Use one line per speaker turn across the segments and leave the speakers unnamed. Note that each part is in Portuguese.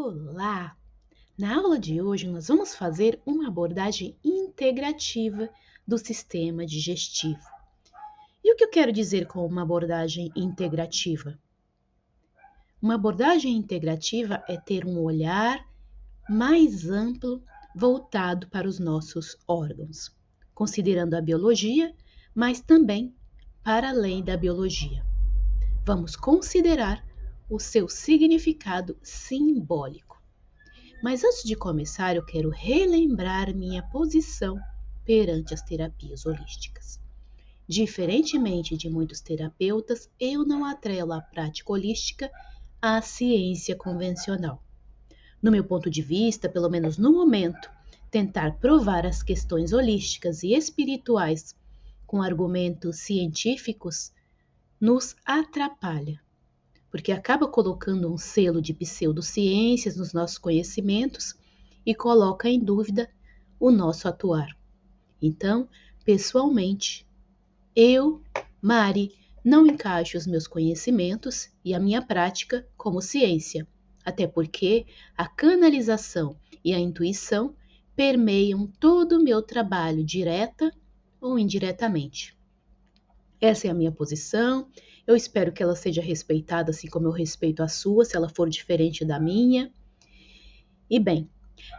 Olá! Na aula de hoje, nós vamos fazer uma abordagem integrativa do sistema digestivo. E o que eu quero dizer com uma abordagem integrativa? Uma abordagem integrativa é ter um olhar mais amplo voltado para os nossos órgãos, considerando a biologia, mas também para além da biologia. Vamos considerar o seu significado simbólico. Mas antes de começar, eu quero relembrar minha posição perante as terapias holísticas. Diferentemente de muitos terapeutas, eu não atrelo a prática holística à ciência convencional. No meu ponto de vista, pelo menos no momento, tentar provar as questões holísticas e espirituais com argumentos científicos nos atrapalha, porque acaba colocando um selo de pseudociências nos nossos conhecimentos e coloca em dúvida o nosso atuar. Então, pessoalmente, eu, Mari, não encaixo os meus conhecimentos e a minha prática como ciência, até porque a canalização e a intuição permeiam todo o meu trabalho direta ou indiretamente. Essa é a minha posição. Eu espero que ela seja respeitada assim como eu respeito a sua, se ela for diferente da minha. E bem,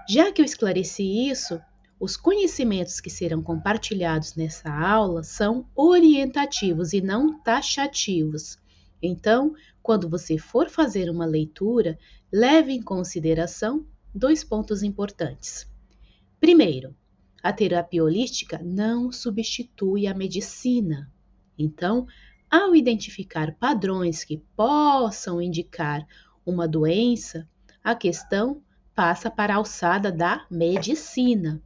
já que eu esclareci isso, os conhecimentos que serão compartilhados nessa aula são orientativos e não taxativos. Então, quando você for fazer uma leitura, leve em consideração 2 pontos importantes. Primeiro, a terapia holística não substitui a medicina. Então, ao identificar padrões que possam indicar uma doença, a questão passa para a alçada da medicina.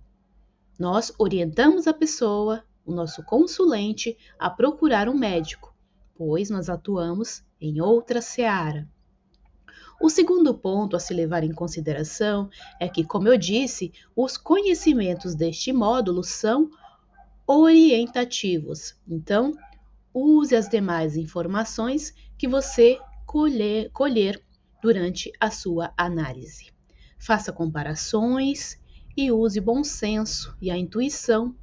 Nós orientamos a pessoa, o nosso consulente, a procurar um médico, pois nós atuamos em outra seara. O segundo ponto a se levar em consideração é que, como eu disse, os conhecimentos deste módulo são orientativos. Então, use as demais informações que você colher durante a sua análise. Faça comparações e use bom senso e a intuição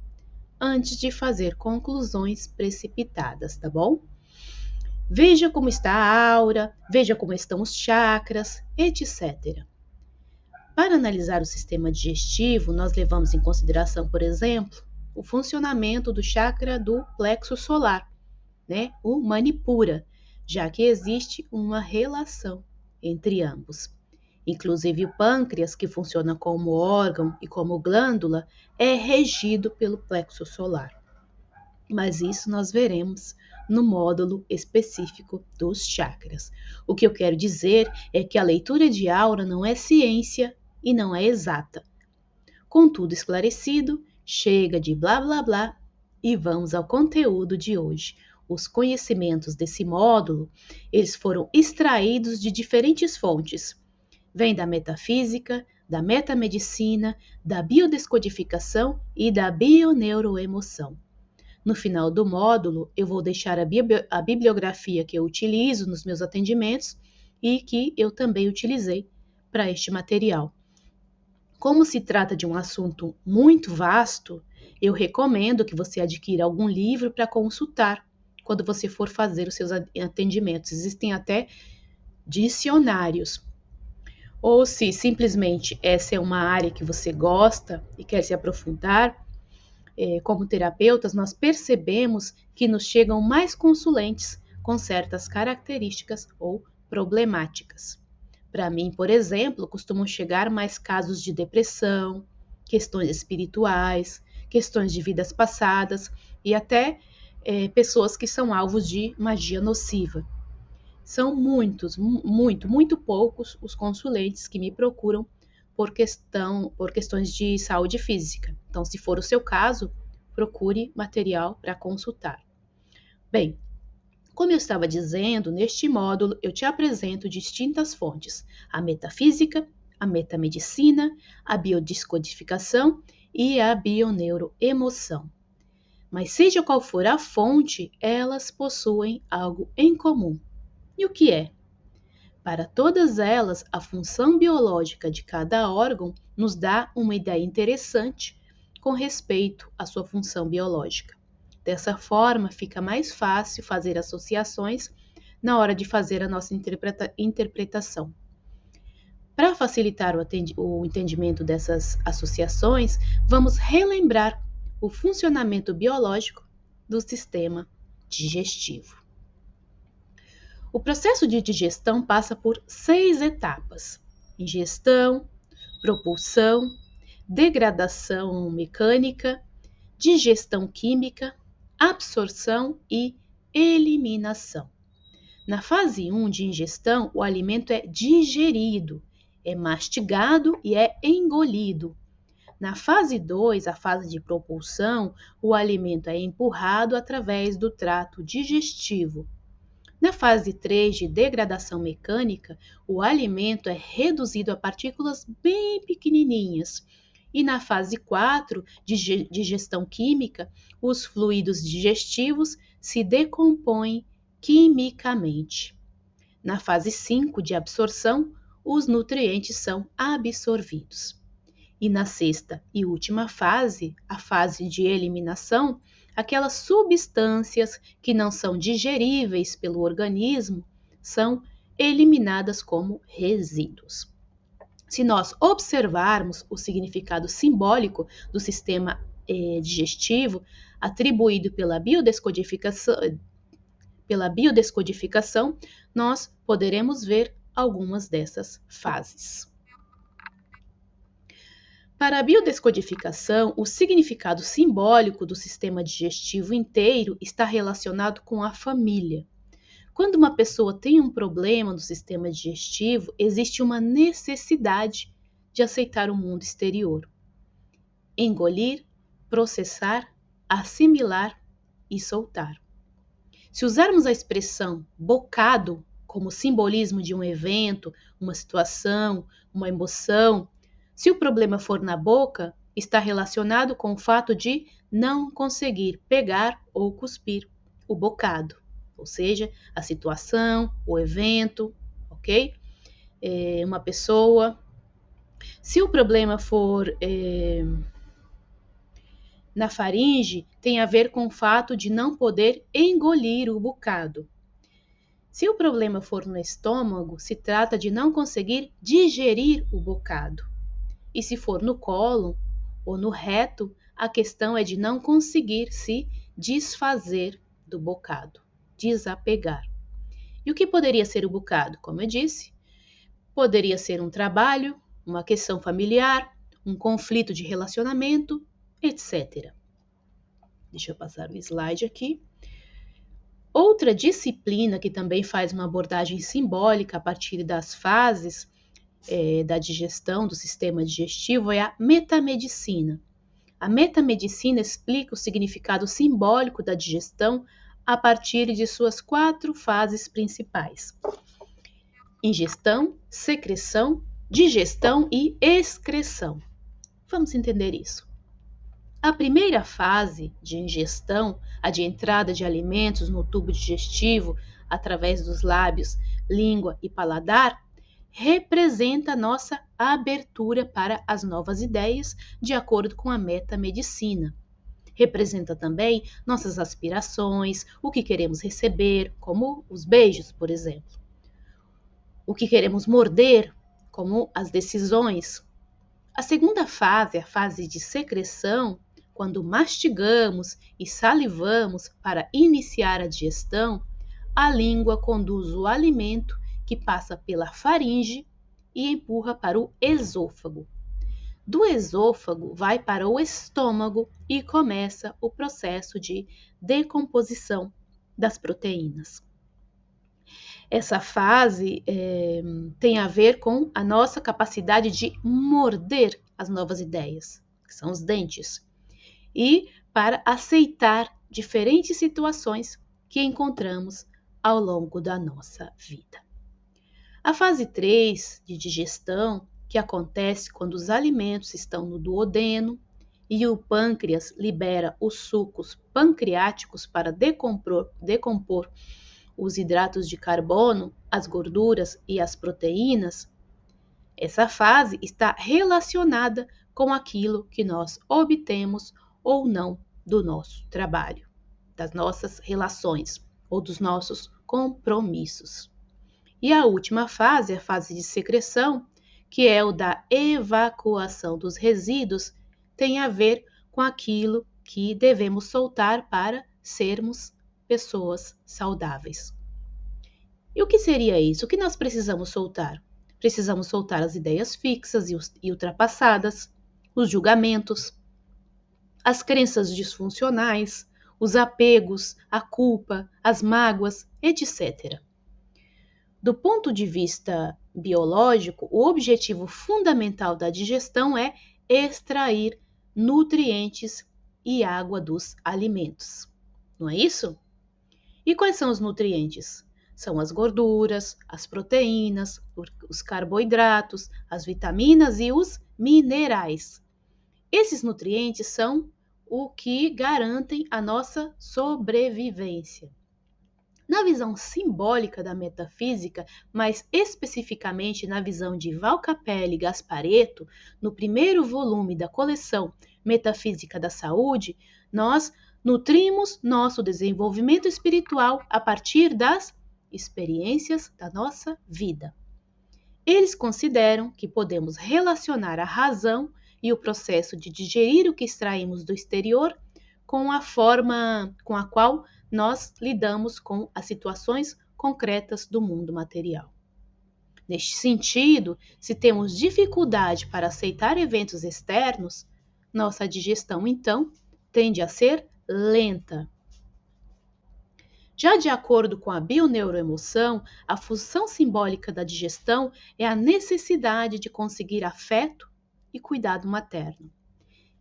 antes de fazer conclusões precipitadas, tá bom? Veja como está a aura, veja como estão os chakras, etc. Para analisar o sistema digestivo, nós levamos em consideração, por exemplo, o funcionamento do chakra do plexo solar, o Manipura, já que existe uma relação entre ambos. Inclusive o pâncreas, que funciona como órgão e como glândula, é regido pelo plexo solar. Mas isso nós veremos no módulo específico dos chakras. O que eu quero dizer é que a leitura de aura não é ciência e não é exata. Com tudo esclarecido, chega de blá blá blá e vamos ao conteúdo de hoje. Os conhecimentos desse módulo, eles foram extraídos de diferentes fontes. Vem da metafísica, da metamedicina, da biodescodificação e da bioneuroemoção. No final do módulo, eu vou deixar a bibliografia que eu utilizo nos meus atendimentos e que eu também utilizei para este material. Como se trata de um assunto muito vasto, eu recomendo que você adquira algum livro para consultar quando você for fazer os seus atendimentos. Existem até dicionários. Ou se simplesmente essa é uma área que você gosta e quer se aprofundar, como terapeutas, nós percebemos que nos chegam mais consulentes com certas características ou problemáticas. Para mim, por exemplo, costumam chegar mais casos de depressão, questões espirituais, questões de vidas passadas e até pessoas que são alvos de magia nociva. São muito poucos os consulentes que me procuram por questões de saúde física. Então, se for o seu caso, procure material para consultar. Bem, como eu estava dizendo, neste módulo eu te apresento distintas fontes: a metafísica, a metamedicina, a biodescodificação e a bioneuroemoção. Mas seja qual for a fonte, elas possuem algo em comum. E o que é? Para todas elas, a função biológica de cada órgão nos dá uma ideia interessante com respeito à sua função biológica. Dessa forma, fica mais fácil fazer associações na hora de fazer a nossa interpretação. Para facilitar o entendimento dessas associações, vamos relembrar o funcionamento biológico do sistema digestivo. O processo de digestão passa por 6 etapas: ingestão, propulsão, degradação mecânica, digestão química, absorção e eliminação. Na fase 1 de ingestão, o alimento é digerido, é mastigado e é engolido. Na fase 2, a fase de propulsão, o alimento é empurrado através do trato digestivo. Na fase 3 de degradação mecânica, o alimento é reduzido a partículas bem pequenininhas. E na fase 4 de digestão química, os fluidos digestivos se decompõem quimicamente. Na fase 5 de absorção, os nutrientes são absorvidos. E na sexta e última fase, a fase de eliminação, aquelas substâncias que não são digeríveis pelo organismo são eliminadas como resíduos. Se nós observarmos o significado simbólico do sistema digestivo atribuído pela biodescodificação, nós poderemos ver algumas dessas fases. Para a biodescodificação, o significado simbólico do sistema digestivo inteiro está relacionado com a família. Quando uma pessoa tem um problema no sistema digestivo, existe uma necessidade de aceitar o mundo exterior. Engolir, processar, assimilar e soltar. Se usarmos a expressão bocado como simbolismo de um evento, uma situação, uma emoção, se o problema for na boca, está relacionado com o fato de não conseguir pegar ou cuspir o bocado, ou seja, a situação, o evento, ok? Uma pessoa. Se o problema for na faringe, tem a ver com o fato de não poder engolir o bocado. Se o problema for no estômago, se trata de não conseguir digerir o bocado. E se for no colo ou no reto, a questão é de não conseguir se desfazer do bocado, desapegar. E o que poderia ser o bocado? Como eu disse, poderia ser um trabalho, uma questão familiar, um conflito de relacionamento, etc. Deixa eu passar o slide aqui. Outra disciplina que também faz uma abordagem simbólica a partir das fases da digestão, do sistema digestivo, é a metamedicina. A metamedicina explica o significado simbólico da digestão a partir de suas 4 fases principais: ingestão, secreção, digestão e excreção. Vamos entender isso. A primeira fase de ingestão, a de entrada de alimentos no tubo digestivo através dos lábios, língua e paladar, representa a nossa abertura para as novas ideias, de acordo com a metamedicina. Representa também nossas aspirações, o que queremos receber, como os beijos, por exemplo. O que queremos morder, como as decisões. A segunda fase, a fase de secreção, quando mastigamos e salivamos para iniciar a digestão, a língua conduz o alimento que passa pela faringe e empurra para o esôfago. Do esôfago vai para o estômago e começa o processo de decomposição das proteínas. Essa fase tem a ver com a nossa capacidade de morder as novas ideias, que são os dentes, e para aceitar diferentes situações que encontramos ao longo da nossa vida. A fase 3 de digestão, que acontece quando os alimentos estão no duodeno e o pâncreas libera os sucos pancreáticos para decompor os hidratos de carbono, as gorduras e as proteínas, essa fase está relacionada com aquilo que nós obtemos ou não do nosso trabalho, das nossas relações ou dos nossos compromissos. E a última fase, a fase de secreção, que é o da evacuação dos resíduos, tem a ver com aquilo que devemos soltar para sermos pessoas saudáveis. E o que seria isso? O que nós precisamos soltar? Precisamos soltar as ideias fixas e ultrapassadas, os julgamentos, as crenças disfuncionais, os apegos, a culpa, as mágoas, etc. Do ponto de vista biológico, o objetivo fundamental da digestão é extrair nutrientes e água dos alimentos. Não é isso? E quais são os nutrientes? São as gorduras, as proteínas, os carboidratos, as vitaminas e os minerais. Esses nutrientes são o que garantem a nossa sobrevivência. Na visão simbólica da metafísica, mais especificamente na visão de Val Capelli e Gasparetto, no primeiro volume da coleção Metafísica da Saúde, nós nutrimos nosso desenvolvimento espiritual a partir das experiências da nossa vida. Eles consideram que podemos relacionar a razão e o processo de digerir o que extraímos do exterior com a forma com a qual nós lidamos com as situações concretas do mundo material. Neste sentido, se temos dificuldade para aceitar eventos externos, nossa digestão, então, tende a ser lenta. Já de acordo com a bioneuroemoção, a função simbólica da digestão é a necessidade de conseguir afeto e cuidado materno.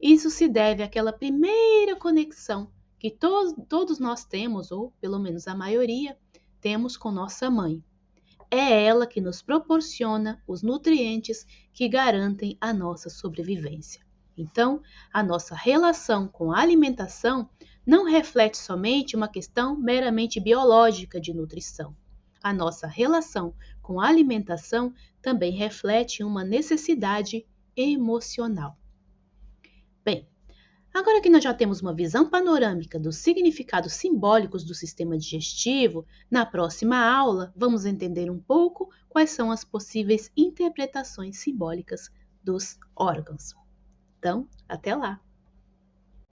Isso se deve àquela primeira conexão que todos nós temos, ou pelo menos a maioria, temos com nossa mãe. É ela que nos proporciona os nutrientes que garantem a nossa sobrevivência. Então, a nossa relação com a alimentação não reflete somente uma questão meramente biológica de nutrição. A nossa relação com a alimentação também reflete uma necessidade emocional. Bem, agora que nós já temos uma visão panorâmica dos significados simbólicos do sistema digestivo, na próxima aula vamos entender um pouco quais são as possíveis interpretações simbólicas dos órgãos. Então, até lá!